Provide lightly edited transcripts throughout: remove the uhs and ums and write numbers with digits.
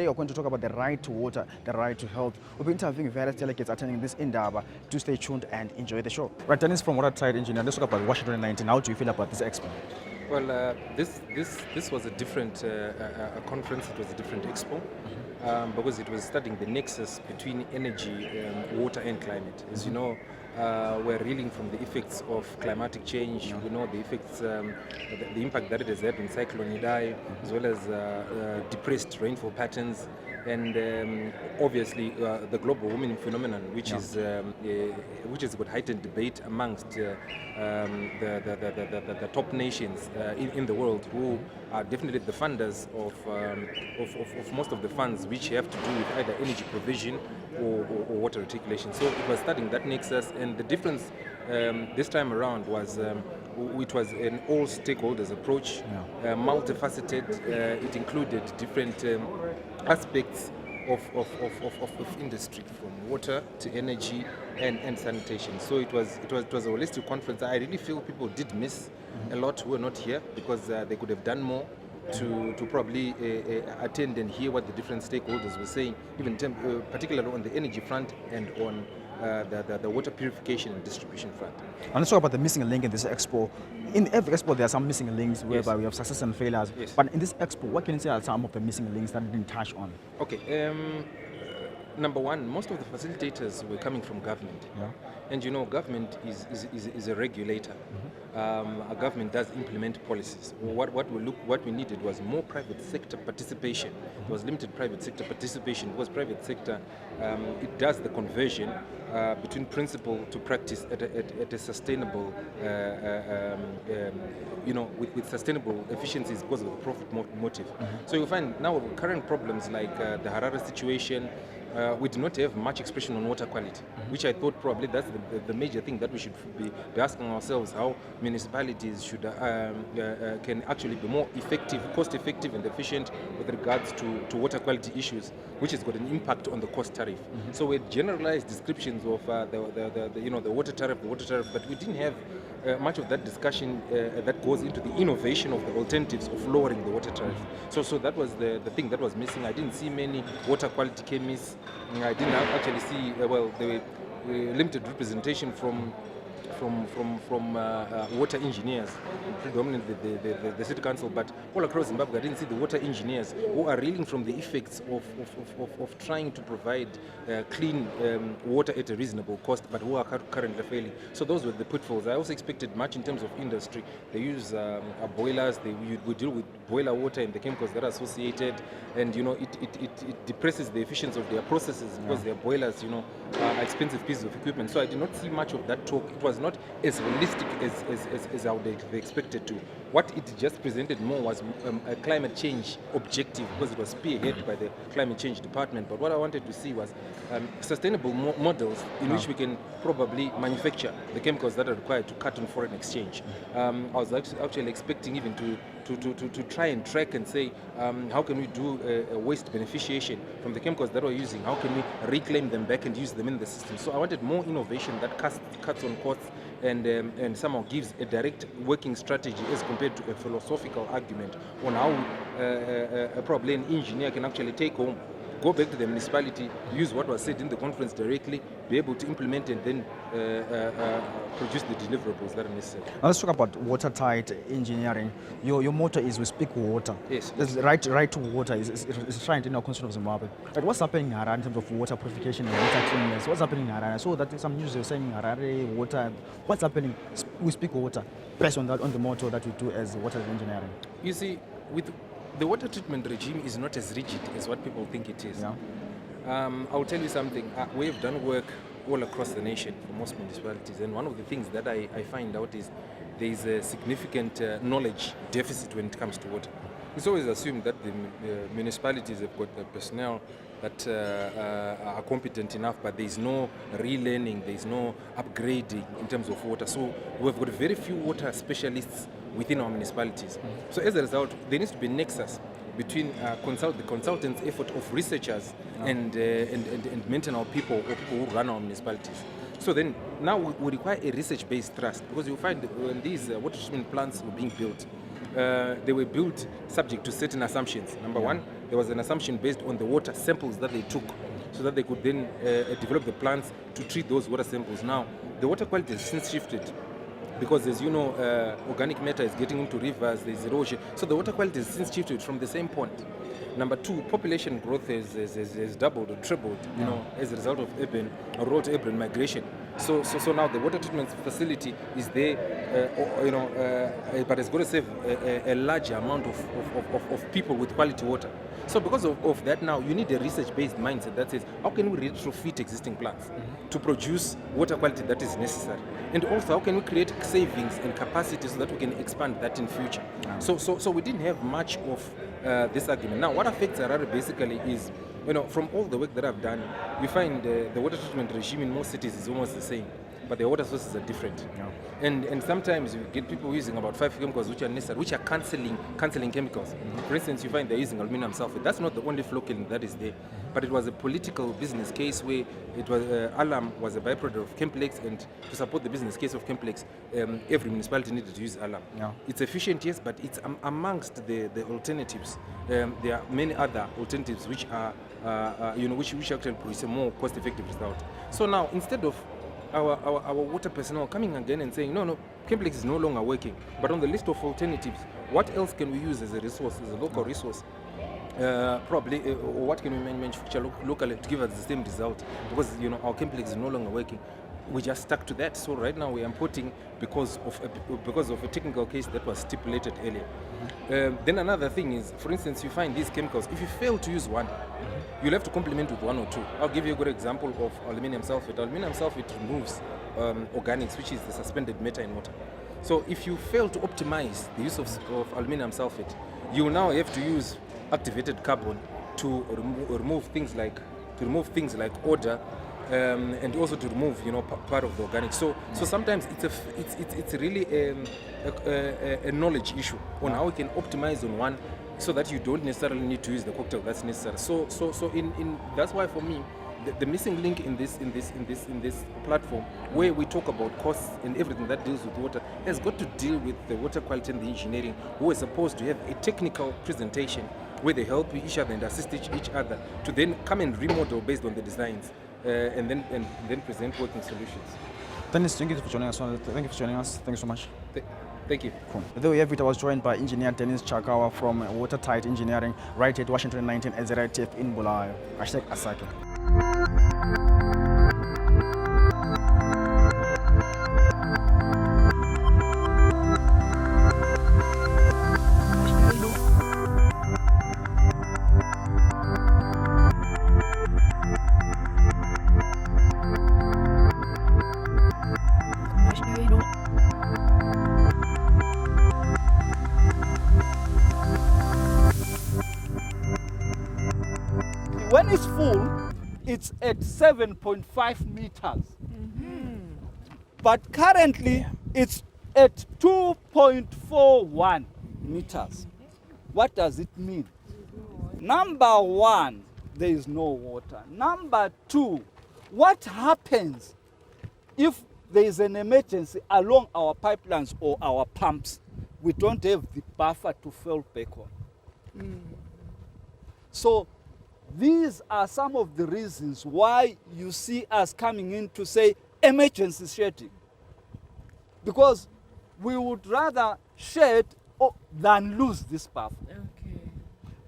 today we're going to talk about the right to water, the right to health. We'll be interviewing various delegates attending this Indaba. Do stay tuned and enjoy the show. Right, Dennis from Watertight Engineer. Let's talk about WASHen 2019. How do you feel about this expo? Well, this was a different a conference. It was a different expo because it was studying the nexus between energy, water, and climate. As you know, we're reeling from the effects of climatic change. We know the effects, the impact that it has had on Cyclone Idai, as well as depressed rainfall patterns. And obviously the global warming phenomenon, which has got heightened debate amongst the top nations in the world, who are definitely the funders of most of the funds which have to do with either energy provision or water reticulation. So it was studying that nexus, and the difference this time around was it was an all stakeholders approach, multifaceted. It included different aspects of industry, from water to energy and sanitation. So it was a holistic conference. I really feel people did miss a lot who were not here, because they could have done more to probably attend and hear what the different stakeholders were saying, even particularly on the energy front and on the water purification and distribution front. And let's talk about the missing link in this expo. In every expo, there are some missing links whereby we have success and failures. Yes. But in this expo, what can you say are some of the missing links that didn't touch on? Okay. Number one, most of the facilitators were coming from government. And you know, government is a regulator. A government does implement policies. What we needed was more private sector participation. There was limited private sector participation, because private sector, it does the conversion between principle to practice at a sustainable, with sustainable efficiencies, because of the profit motive. So you'll find now current problems like the Harare situation. We do not have much expression on water quality, which I thought probably that's the major thing that we should be asking ourselves, how municipalities should can actually be more effective, cost-effective and efficient with regards to water quality issues, which has got an impact on the cost tariff. So we had generalized descriptions of the water tariff, but we didn't have much of that discussion that goes into the innovation of the alternatives of lowering the water tariff. So that was the thing that was missing. I didn't see many water quality chemists. I didn't actually see, there were limited representation from water engineers, predominantly the city council, but all across Zimbabwe I didn't see the water engineers who are reeling from the effects of trying to provide clean water at a reasonable cost, but who are currently failing. So those were the pitfalls. I also expected much in terms of industry. They use boilers, we deal with boiler water and the chemicals that are associated, and you know it depresses the efficiency of their processes, because their boilers, are expensive pieces of equipment. So I did not see much of that talk. It was not as realistic as I would have expected to. What it just presented more was a climate change objective, because it was spearheaded by the climate change department. But what I wanted to see was sustainable models in which we can probably manufacture the chemicals that are required to cut on foreign exchange. I was actually expecting even to try and track and say, how can we do a waste beneficiation from the chemicals that we're using? How can we reclaim them back and use them in the system? So I wanted more innovation that cuts on costs and somehow gives a direct working strategy, as compared to a philosophical argument on how probably an engineer can actually take home, go back to the municipality, use what was said in the conference directly, be able to implement, and then produce the deliverables that are necessary. Now let's talk about watertight engineering. Your motto is "We speak water." Yes. The right to water is trying in our constitution of Zimbabwe. But what's happening in Harare in terms of water purification and water cleanliness? What's happening in Harare? So that some news are saying Harare water. What's happening? We speak water. Based on that, on the motto that we do as water engineering. You see, with the water treatment regime is not as rigid as what people think it is. I'll tell you something. We have done work all across the nation for most municipalities, and one of the things that I find out is there is a significant knowledge deficit when it comes to water. It's always assumed that the municipalities have got the personnel that are competent enough, but there is no relearning, there is no upgrading in terms of water. So we've got very few water specialists within our municipalities. So as a result, there needs to be a nexus between the consultants' effort of researchers and maintenance people, or people who run our municipalities. So then now we require a research-based trust, because you'll find when these water treatment plants were being built, they were built subject to certain assumptions. Number one, there was an assumption based on the water samples that they took, so that they could then develop the plants to treat those water samples. Now, the water quality has since shifted, because as you know, organic matter is getting into rivers, there's erosion. So the water quality has since shifted from the same point. Number two, population growth has doubled or tripled, you know, as a result of urban or rural to urban migration. So now the water treatment facility is there, but it's going to save a large amount of people with quality water. So because of that now, you need a research-based mindset that says, how can we retrofit existing plants to produce water quality that is necessary? And also, how can we create savings and capacity so that we can expand that in future? So we didn't have much of this argument. Now, what affects Harare basically is, you know, from all the work that I've done, you find the water treatment regime in most cities is almost the same, but the water sources are different. And sometimes you get people using about 5 chemicals which are necessary, which are cancelling chemicals. For instance, you find they're using aluminum sulfate. That's not the only flocculant that is there, but it was a political business case where it was alum was a byproduct of Chemplex, and to support the business case of Chemplex, every municipality needed to use alum. It's efficient, yes, but it's amongst the alternatives. There are many other alternatives which are which actually produce a more cost-effective result. So now, instead of our water personnel coming again and saying, no, Chemplex is no longer working, but on the list of alternatives, what else can we use as a resource, as a local resource? Probably, or what can we manufacture locally to give us the same result? Because, you know, our Chemplex is no longer working. We just stuck to that. So right now we are importing because of a technical case that was stipulated earlier. Then another thing is, for instance, you find these chemicals, if you fail to use one, you'll have to complement with one or two. I'll give you a good example of aluminum sulfate. Aluminum sulfate removes organics, which is the suspended matter in water. So if you fail to optimize the use of aluminum sulfate, you now have to use activated carbon to remove things like odor, and also to remove, you know, part of the organic. So sometimes it's really a knowledge issue on how we can optimize on one, so that you don't necessarily need to use the cocktail that's necessary. So that's why for me, the missing link in this platform, where we talk about costs and everything that deals with water, has got to deal with the water quality and the engineering, who are supposed to have a technical presentation where they help each other and assist each other to then come and remodel based on the designs, and then present working solutions. Dennis, thank you for joining us. Thank you for joining us. Thank you so much. Thank you. Cool. There we have it. I was joined by engineer Dennis Chakawa from Watertight Engineering, right at WASHen 2019 at ZITEZW in Bulawayo. #Asakhe. When it's full, it's at 7.5 meters. But currently, it's at 2.41 meters. What does it mean? Number one, there is no water. Number two, what happens if there is an emergency along our pipelines or our pumps? We don't have the buffer to fall back on. So these are some of the reasons why you see us coming in to say emergency shedding. Because we would rather shed than lose this buffer. Okay.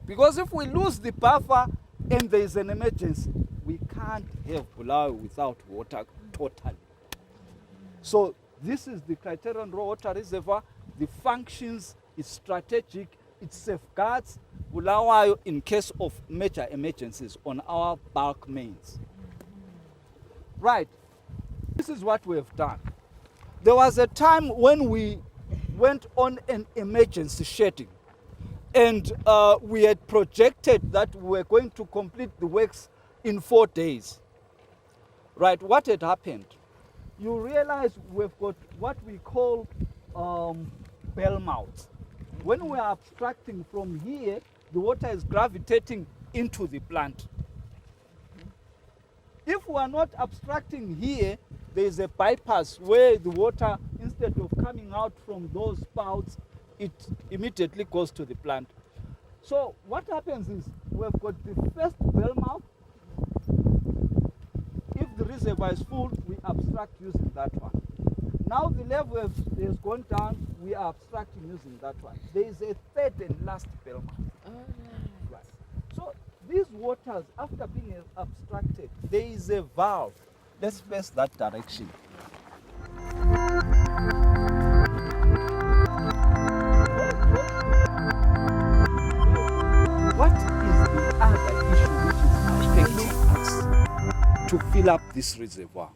Because if we lose the buffer and there is an emergency, we can't have Bulawayo without water totally. So this is the Criterion Raw Water Reservoir. The functions, it's strategic, it safeguards Bulawayo in case of major emergencies on our bulk mains. Right, this is what we have done. There was a time when we went on an emergency shedding, and we had projected that we were going to complete the works in 4 days. Right, what had happened? You realize we've got what we call bell mouths. When we are abstracting from here, the water is gravitating into the plant. If we are not abstracting here, there is a bypass where the water, instead of coming out from those spouts, it immediately goes to the plant. So what happens is we've got the first bell mouth. If the reservoir is full, we abstract using that one. Now the level has gone down, we are abstracting using that one. There is a third and last bell mouth. Right. So these waters, after being abstracted, there is a valve. Let's face that direction. What is the other issue which is affecting us to fill up this reservoir?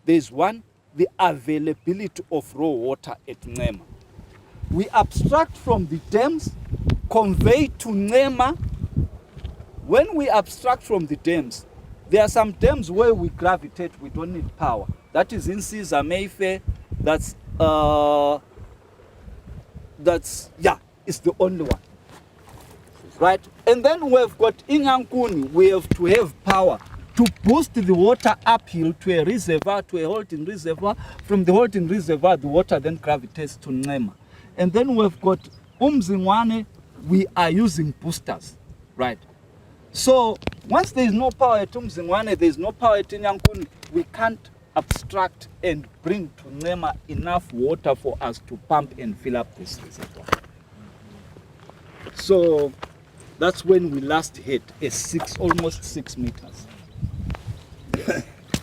There is one, the availability of raw water at Nema. We abstract from the dams, convey to Nema. When we abstract from the dams, there are some dams where we gravitate, we don't need power. That is in CITEZW, Mayfair, it's the only one. Right? And then we've got Inyankuni, we have to have power to boost the water uphill to a reservoir, to a halting reservoir. From the halting reservoir, the water then gravitates to Nema. And then we've got Umzingwane, we are using boosters, right? So once there is no power at Umzingwane, there is no power at Inyankuni, we can't abstract and bring to Nema enough water for us to pump and fill up this reservoir. So that's when we last hit a almost 6 meters.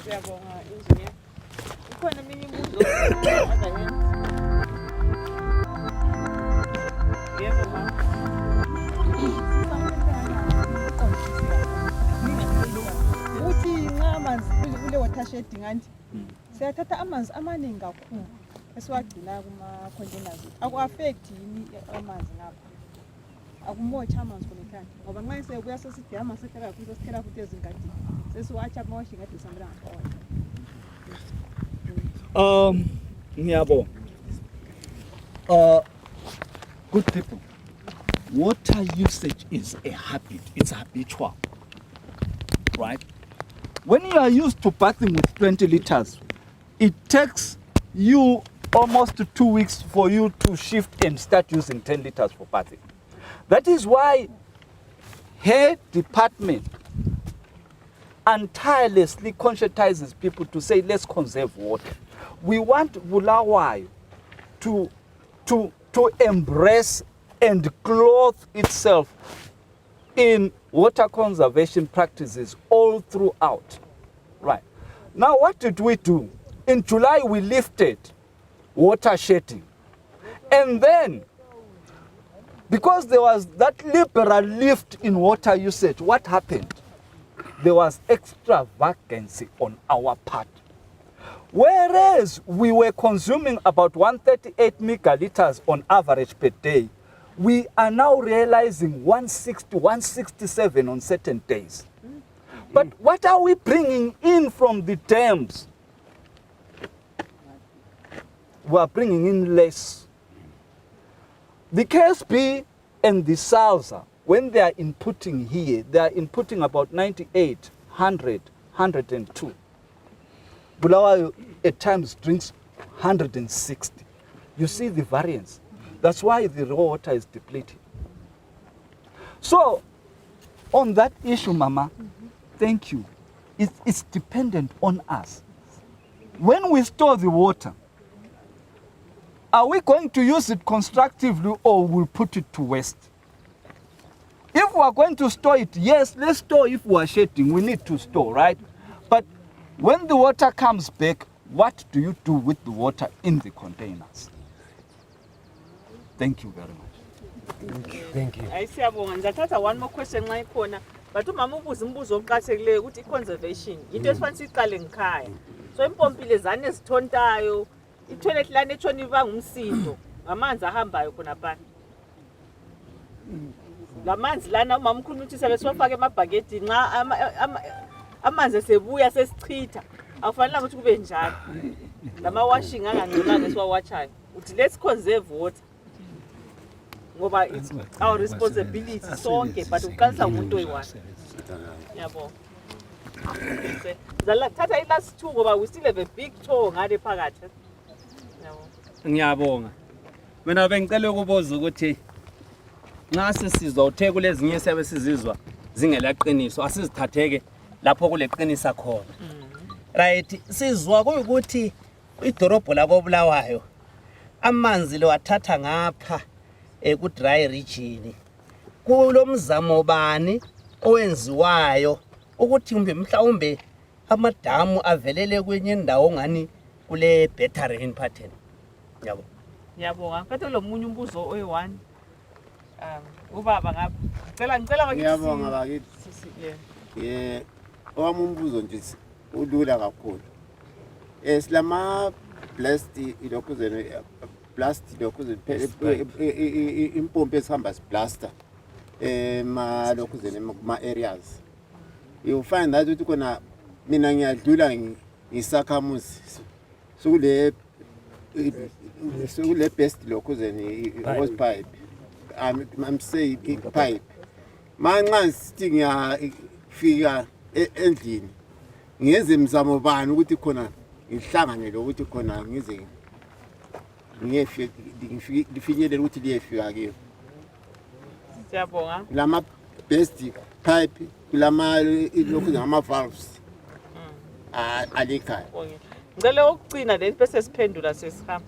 Siyabonga engineer. Ukhona eminye imibuzo other hand? Yebo ma. Uthi nxa amanzi kule watershed nganti siyathatha amanzi amaningi kakhulu esiwagcina kuma containers. Aku-affect yini amanzi ngapha? Akumotsha amanzi khona ngoba nxa sekuya sesidama sethela kakhulu sithela futhi ezingadini sesiwatsha amawashi ngade sambela ngaphakathi. Ngiyabonga. Good people, water usage is a habit, it's habitual, right? When you are used to bathing with 20 liters, it takes you almost 2 weeks for you to shift and start using 10 liters for bathing. That is why her department tirelessly conscientizes people to say, let's conserve water. We want Bulawayo to embrace and clothe itself in water conservation practices all throughout. Right. Now, what did we do? In July, we lifted water shedding. And then, because there was that liberal lift in water usage, what happened? There was extravagancy on our part. Whereas we were consuming about 138 megaliters on average per day, we are now realizing 160, 167 on certain days. But what are we bringing in from the dams? We are bringing in less. The KSB and the SALSA, when they are inputting here, they are inputting about 98, 100, 102. Bulawayo at times drinks 160. You see the variance. That's why the raw water is depleted. So, on that issue, Mama, thank you. It's dependent on us. When we store the water, are we going to use it constructively or we'll put it to waste? If we are going to store it, yes, let's store. If we are shedding, we need to store, right? But when the water comes back, what do you do with the water in the containers? Thank you very much. Thank you. Siyabonga. Ngizathatha one more question nxa ikhona. But umama ubuza umbuzo oqakathekileyo ukuthi i-conservation into esifanele siqale ngikhaya. So impompi lezane ezithontayo, i-toilet lana etshona ibanga umsindo, ngamanzi ahambayo khona phana. Lamanzi lana umama ukhuluma ukuthi sabe siwafaka emabhaketini nxa amanzi esebuya sesichitha. Akufanele ukuthi kube njalo. Lama washing angangcolanga esiwawatshayo. Uthi let's conserve water. Ngoba it's our responsibility sonke, but uqalisa umuntu oyi-one. Yabo. Thatha i-last two ngoba we still have a big tour ngale phakathi. Yabo. Ngiyabonga. Mina bengicela ukubuza ukuthi nxa sisizwa uthe kulezinye siyabe sizizwa zingelaqiniso asizithatheke lapho kuleqinisa khona. Right, sizwa kuyukuthi idorobho lako Bulawayo amanzi lewathatha ngapha ku dry region. Kulomzamo bani owenziwayo ukuthi mhlawumbe amadamu avelele kwenye indawo ngani kule better rain pattern. Yabo. Ngiyabonga. Kathe lo munye umbuzo oyi1. Ubaba ngapha. Ngicela bakithi. Ngiyabonga bakithi. Owami umbuzo nje ulula kakhulu. Silama blast ilokhuzene blast ilokhuzene impompi esihamba siblaster lokhuzene kuma areas. You find that ukuthi kona mina ngiyadlula ngisakhamuzi sukule best lokhuzene hose pipe. I'm saying pipe. Manxa sithi ngiyafika endlini ngiyenze imizamo bani ukuthi khona ngihlanganele ukuthi khona ngize ngifinyelele ukuthi liyefika kiyo. Siyabonga. Lama best pipe kulama lokhu ngama valves alikhaya. Ngicela ukugcina le bese siphendula sesihamba.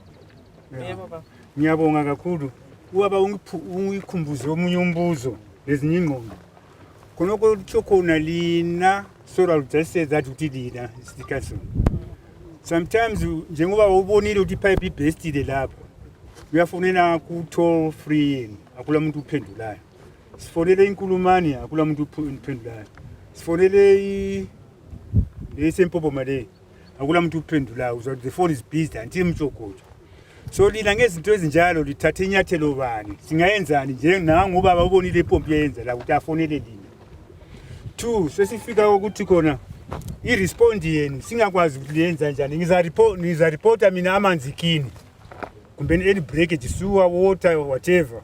Yebo baba. Ngiyabonga kakhulu ubaba ungikhumbuze omunye umbuzo lezinye ingqondo. Khonoko khona lina solar just that uthi lina isikaso. Sometimes njengoba ubonile ukuthi pipe ibestile lapho uyafonela ku toll free akula umuntu uphendulayo. Sifonele inkulumani akula umuntu uphendulayo. Sifonele lesempopo male akula umuntu uphendulayo. So the phone is busy until mthokojo. So lina ngezinto ezinjalo lithathe inyathelo bani singayenzani nje nangoba ubonile ipompi yenza la ukuthi afonele lina. 2 sesifika ukuthi khona i-respond yeni singakwazi ukuyenza njani ngiza report mina amanzi kini kumbe any breakage sewer water whatever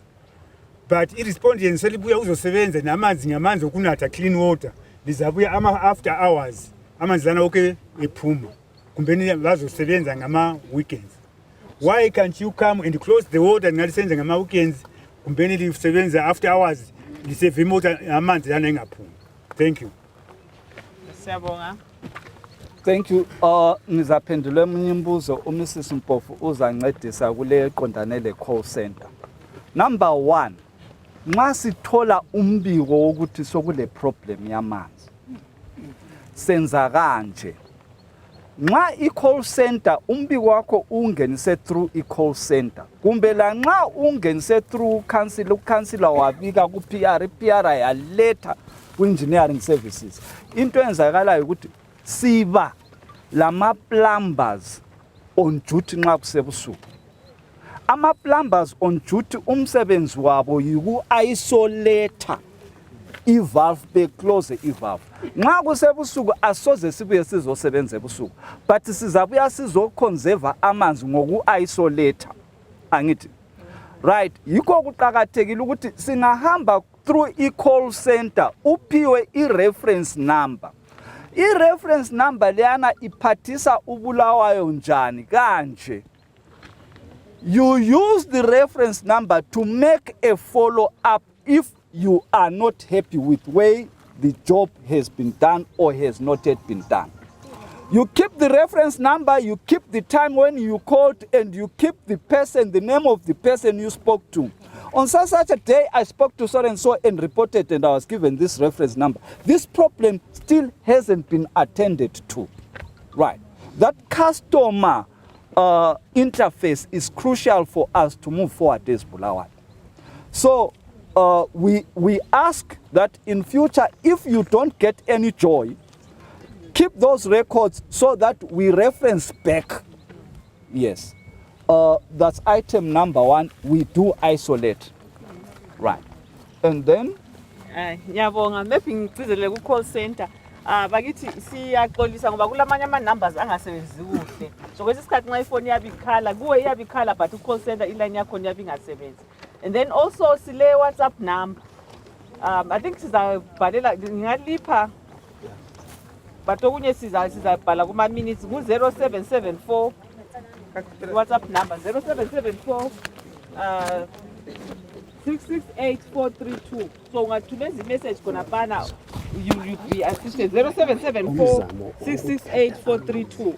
but i-respond yeni selibuya uzosebenza namanzi ngamanzi okunatha clean water lizabuya after hours amanzi lana okay ephuma kumbe bazosebenza ngama weekends. Why can't you come and close the water ngalisenza ngama weekends kumbe lisebenza after hours lisave imoto amanzi lana engaphumi. Thank you. Siyabonga. Thank you. Ngizaphendula eminye imibuzo uMrs Mpofu uzancedisa kule eqondane le call center. Number 1. Nxa sithola umbiko wokuthi sokule problem yamanzi. Senza kanje. Nxa i-call center umbiko wakho ungenise through i-call center. Kumbe la nxa ungenise through councilor wabika ku PR yaleta engineering services. Into enzakalayo ukuthi siba lama plumbers on duty nxa kusebusuku. Ama plumbers on duty umsebenzi wabo yiku isolate i-valve beclose i-valve. Nxa kusebusuku asoze sibuye sizosebenza ebusuku but sizabuya sizoconserve amanzi ngoku isolate. Angithi right yikho kuqhakathekile ukuthi singahamba through i-call center uphiwe i-reference number. I-reference number leyana iphathisa uBulawayo njani kanje. You use the reference number to make a follow up if you are not happy with way the job has been done or has not yet been done. You keep the reference number, you keep the time when you called, and you keep the person, the name of the person you spoke to. On such a day, I spoke to so and so and reported, and I was given this reference number. This problem still hasn't been attended to. Right. That customer interface is crucial for us to move forward as Bulawayo. So we ask that in future, if you don't get any joy, keep those records so that we reference back. Yes. That's item number 1. We do isolate. Right. And then? Ngiyabonga maybe ngicizele ku call center. Bakithi siyaxolisa ngoba kulamanye ama numbers angasebenzi kuhle. So kwesisikhathi nxa ifoni yabi ikhala, kuwe yabi ikhala but call center iline yakho yabi ingasebenzi. And then also sile WhatsApp number. I think sizabhalela ngingalipha but okunye sizabhala kuma minutes ku 0774 WhatsApp number 0774 668432. So ungathumeza i-message khona phana, you be assisted. 0774 668432.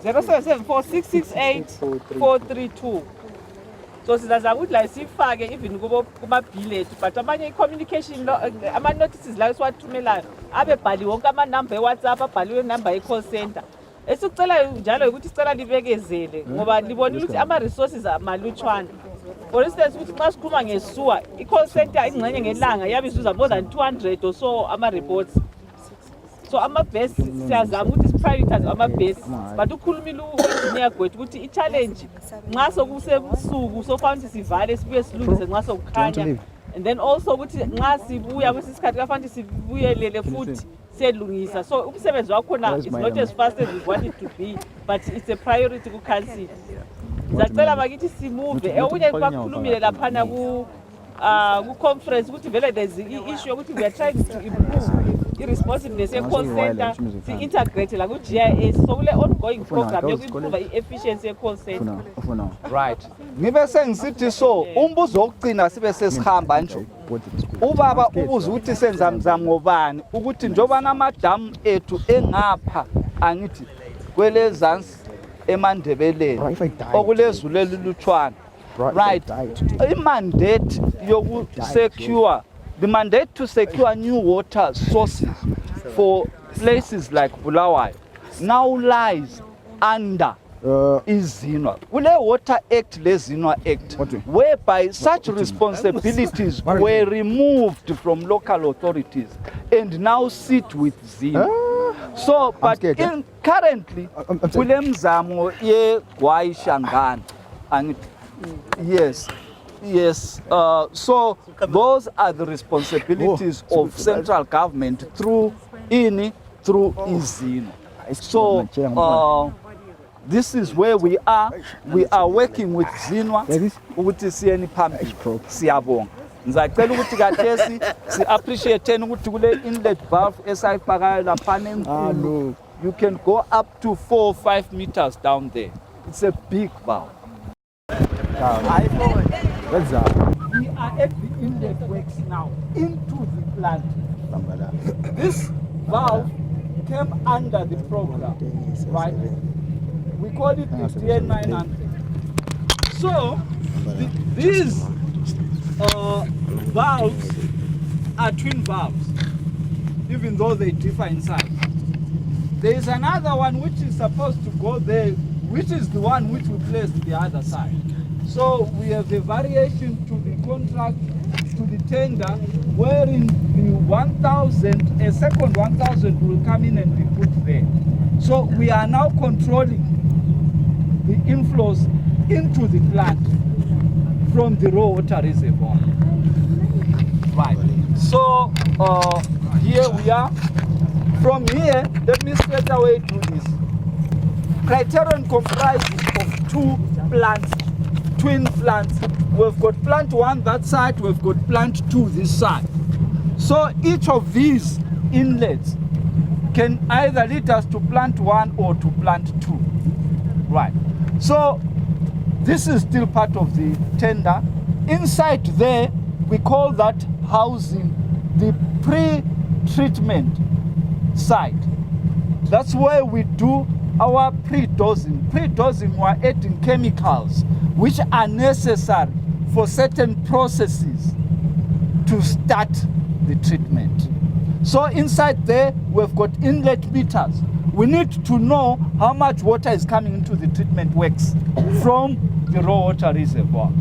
0774 668432. So sizazama ukuthi la sifake even kuma-bill ethu, but amanye i-communication ama-notices la esiwathumelayo abebhaliwe wonke ama-number e-WhatsApp, abhaliwe inumber ye-call center. Esikucelayo njalo ukuthi sicela libekezele ngoba libonile ukuthi ama-resources amalutshwana. For instance, ukuthi nxa sikhuluma ngesuwa, i-call center ingxenye ngelanga yabe isuza more than 200 or so ama-reports. So ama-base siyazama ukuthi siprioritize ama-base, but ukhulumile u-engineer gwethu ukuthi i-challenge nxa sokusebusuku sofana ukuthi sivale sibuye silungise nxa sokukhanya, and then also ukuthi nxa sibuya kwesinye isikhathi kafanele sibuyelele futhi siyelungisa. So umsebenzi wakhona is not as fast as we want it to be, but it's a priority ku-council. Sacela bakithi simuve okunye bakhulumile laphana ku-conference ukuthi vele there's i-issue yokuthi we are trying to improve i-responsiveness ye-call center, si-integrate la ku-GIS. So kule ongoing program yoku-improve i-efficiency ye-call center. Right. Ngibe sengisithi so umbuzo wokugcina sibe sesihamba nje. Ubaba ubuza ukuthi senza mzamo ngobani ukuthi njoba namadamu ethu engapha angithi kwelezansi eMandebeleni okulezulu elilutshwana. Right. I-mandate yoku secure, the mandate to secure new water sources for places like Bulawayo now lies under iZinwa. Kule Water Act, le Zinwa Act, whereby such responsibilities were removed from local authorities and now sit with Zinwa. So, but currently, kule mzamo ye WASHen, and yes. So those are the responsibilities of central government through iZinwa. So this is where we are. We are working with Zinwa ukuthi siyeni phambili. Siyabonga. Ngizacela ukuthi kathesi si appreciate ukuthi kule inlet valve esayifakayo laphana enkulu. You can go up to 4 or 5 meters down there. It's a big valve. We are at the inlet works now into the plant. This valve came under the program, right? We call it the DN900. So these valves are twin valves, even though they differ in size. There is another one which is supposed to go there, which is the one which we placed the other side. So we have a variation to the contract, to the tender, wherein the 1,000, a second 1,000 will come in and be put there. So we are now controlling the inflows into the plant from the raw water reservoir. Right. So here we are. From here, let me straight away do this. Criterion comprises of 2 plants, twin plants. We've got plant 1 that side, we've got plant 2 this side. So each of these inlets can either lead us to plant 1 or to plant 2. Right. So this is still part of the tender. Inside there, we call that housing the pre-treatment site. That's where we do our pre-dosing. Pre-dosing, we're adding chemicals which are necessary for certain processes to start the treatment. So inside there, we've got inlet meters. We need to know how much water is coming into the treatment works from the raw water reservoir.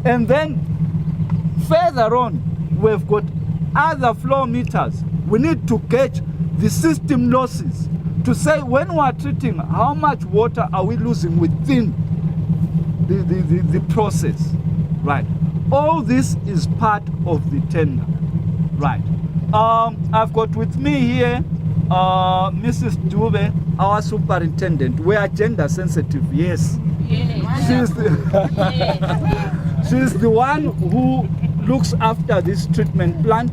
And then further on, we've got other flow meters. We need to gauge the system losses to say when we are treating, how much water are we losing within the process, right? All this is part of the tender, right? I've got with me here Mrs. Dube, our superintendent. We are gender sensitive, yes. She's the one who looks after this treatment plant.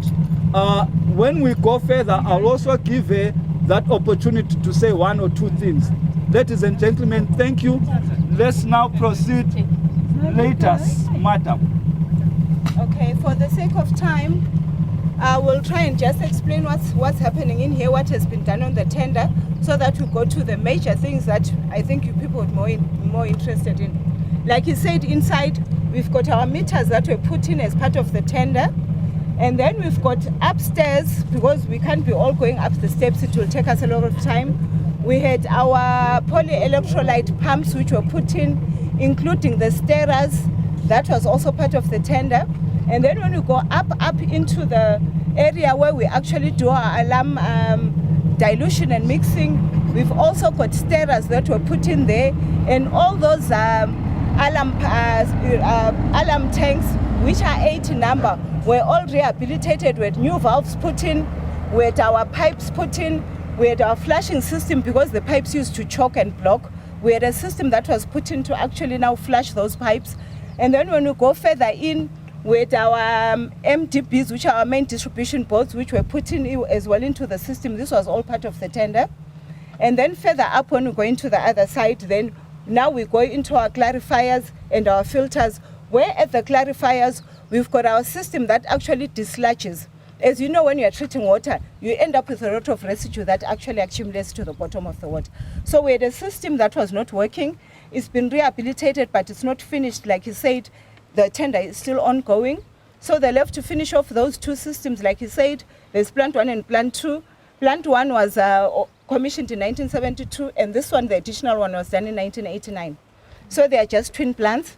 When we go further, I'll also give her that opportunity to say 1 or 2 things. Ladies and gentlemen, thank you. let's now proceed. Let us, madam. Okay, for the sake of time, I will try and just explain what's happening in here, what has been done on the tender, so that we go to the major things that I think you people are more interested in. Like you said, inside we've got our meters that were put in as part of the tender, and then we've got upstairs, because we can't be all going up the steps, it will take us a lot of time. We had our poly-electrolyte pumps which were put in, including the stirrers, that was also part of the tender. And then when we go up into the area where we actually do our alarm dilution and mixing, we've also got stirrers that were put in there, and all those alarm tanks, which are 8 in number, were all rehabilitated with new valves put in, with our pipes put in, with our flushing system, because the pipes used to choke and block. We had a system that was put in to actually now flush those pipes. And then when we go further in with our MDBs, which are our main distribution boards, which were put in as well into the system, this was all part of the tender. And then further up, when we go into the other side, then now we go into our clarifiers and our filters, where at the clarifiers, we've got our system that actually dislodges. As you know, when you are treating water, you end up with a lot of residue that actually accumulates to the bottom of the water. So we had a system that was not working. It's been rehabilitated, but it's not finished. Like you said, the tender is still ongoing. So they left to finish off those 2 systems. Like you said, there's plant 1 and plant 2. Plant 1 was commissioned in 1972, and this one, the additional one, was done in 1989. So they are just twin plants.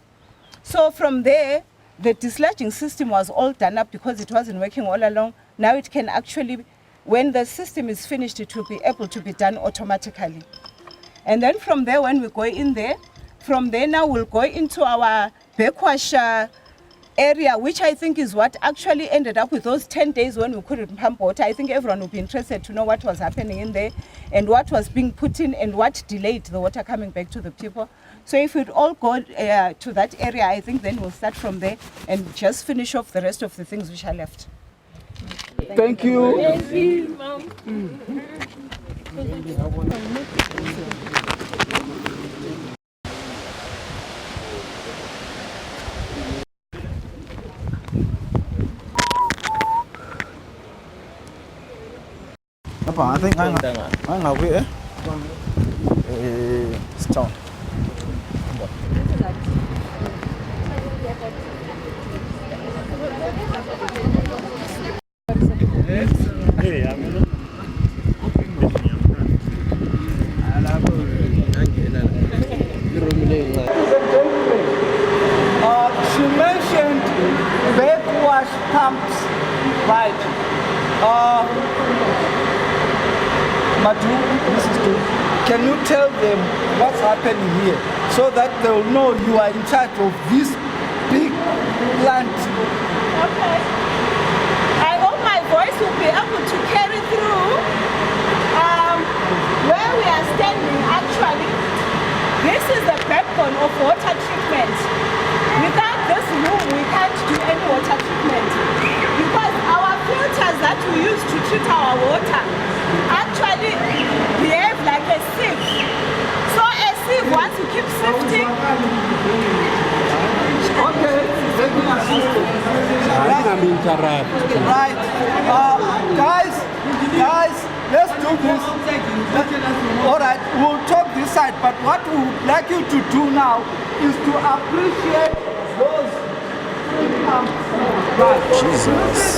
So from there, the dislodging system was all done up because it wasn't working all along. Now it can actually, when the system is finished, it will be able to be done automatically. And then from there, when we go in there, from there now we'll go into our backwash area, which I think is what actually ended up with those 10 days when we couldn't pump water. I think everyone would be interested to know what was happening in there and what was being put in and what delayed the water coming back to the people. So if we'd all go to that area, I think then we'll start from there and just finish off the rest of the things which are left. Thank you. Thank you, Mom. Apa? I think I'm away. Stone. She mentioned backwash pumps, right? Madu, Mrs. Du, can you tell them what's happening here so that they'll know you are in charge of this big plant? Okay. I hope my voice will be able to carry through. Where we are standing, actually, this is the backbone of water treatment. Without this room, we can't do any water treatment because our filters that we use to treat our water actually behave like a sieve. So a sieve, once you keep sifting, Okay, right. Guys, let's do this. All right, we'll talk this side, but what we would like you to do now is to appreciate those pumps. Right. Jesus.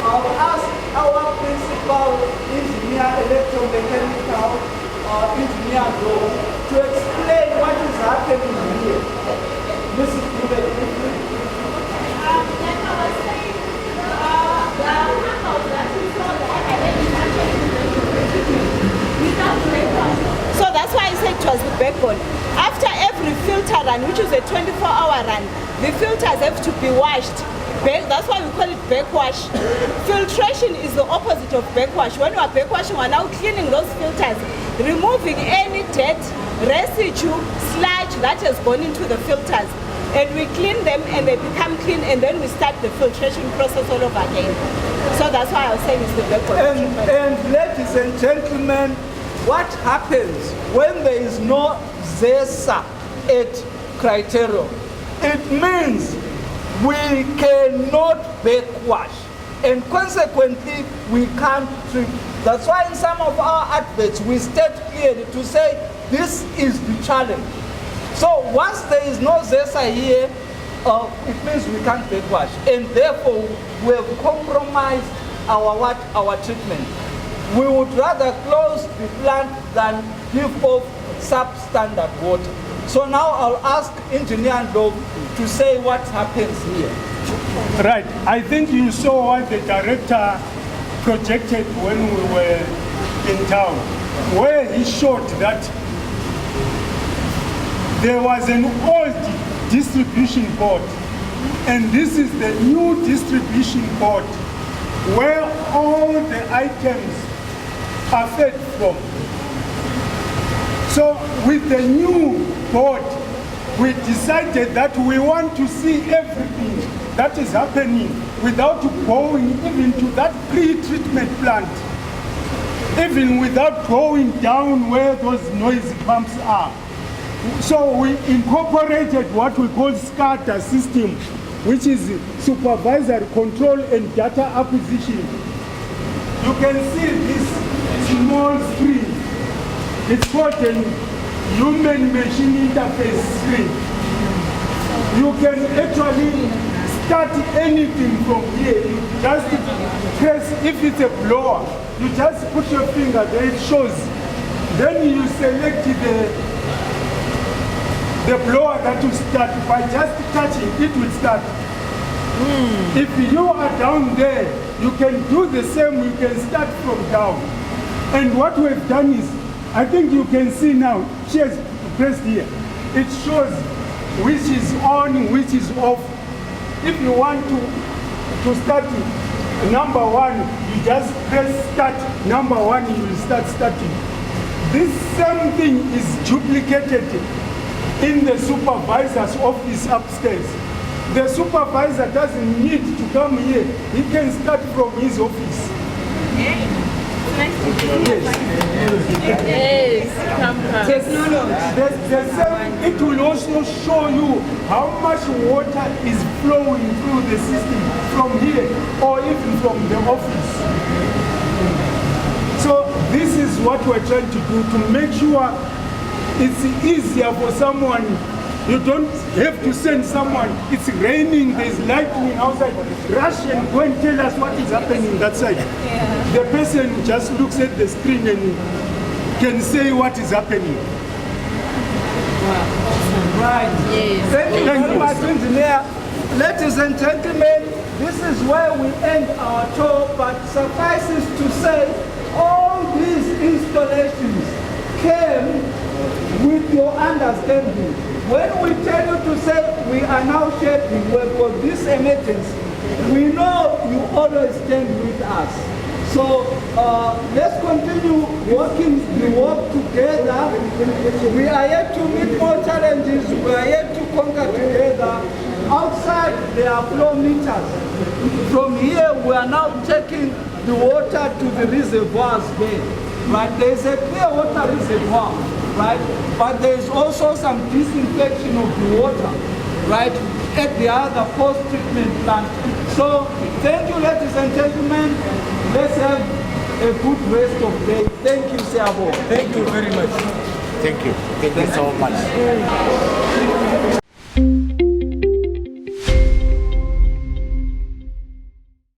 I'll ask our principal engineer, electromechanical engineer, to explain what is happening here. Mrs. so that's why I said it was the backbone. After every filter run, which is a 24-hour run, the filters have to be washed. That's why we call it backwash. Filtration is the opposite of backwash. When we are backwashing, we are now cleaning those filters, removing any dirt, residue, sludge that has gone into the filters. And we clean them and they become clean, and then we start the filtration process all over again. So that's why I was saying it's the backwater treatment. And ladies and gentlemen, what happens when there is no ZESA at criteria? It means we cannot backwash, and consequently we can't treat. That's why in some of our adverts we state clearly to say this is the challenge. So once there is no ZESA here, it means we can't backwash, and therefore we have compromised our treatment. We would rather close the plant than give off substandard water. So now I'll ask Engineer Ndlovu to say what happens here. Right. I think you saw what the director projected when we were in town, where he showed that there was an old distribution board, and this is the new distribution board where all the items are fed from. So with the new board, we decided that we want to see everything that is happening without going even to that pre-treatment plant, even without going down where those noisy pumps are. So we incorporated what we call SCADA system, which is supervisory control and data acquisition. You can see this small screen. It's called a human-machine interface screen. You can actually start anything from here. You just press, if it's a blower, you just put your finger there, it shows. Then you select the blower that you start. By just touching, it will start. If you are down there, you can do the same, you can start from down. And what we've done is, I think you can see now, she has pressed here. It shows which is on, which is off. If you want to start number one, you just press start number one, you will start starting. This same thing is duplicated in the supervisor's office upstairs. The supervisor doesn't need to come here. He can start from his office. It will also show you how much water is flowing through the system from here or even from the office. So this is what we're trying to do, to make sure it's easier for someone. You don't have to send someone. It's raining, there's lightning outside. Rush and go and tell us what is happening that side. Yeah. The person just looks at the screen and can say what is happening. Wow. Right. Yes. Thank you very much, Engineer. Ladies and gentlemen, this is where we end our tour, but suffices to say all these installations came with your understanding. When we tell you to say we are now shaping for this emergency, we know you always stand with us. So let's continue working the work together. We are yet to meet more challenges. We are yet to conquer together. Outside there are flow meters. From here we are now taking the water to the reservoirs there. Right? There is a clear water reservoir. Right? But there is also some disinfection of the water, right, at the other post-treatment plant. So, thank you, ladies and gentlemen. Let's have a good rest of the day. Thank you, Siabo. Thank you very much. Thank you. Thank you so much.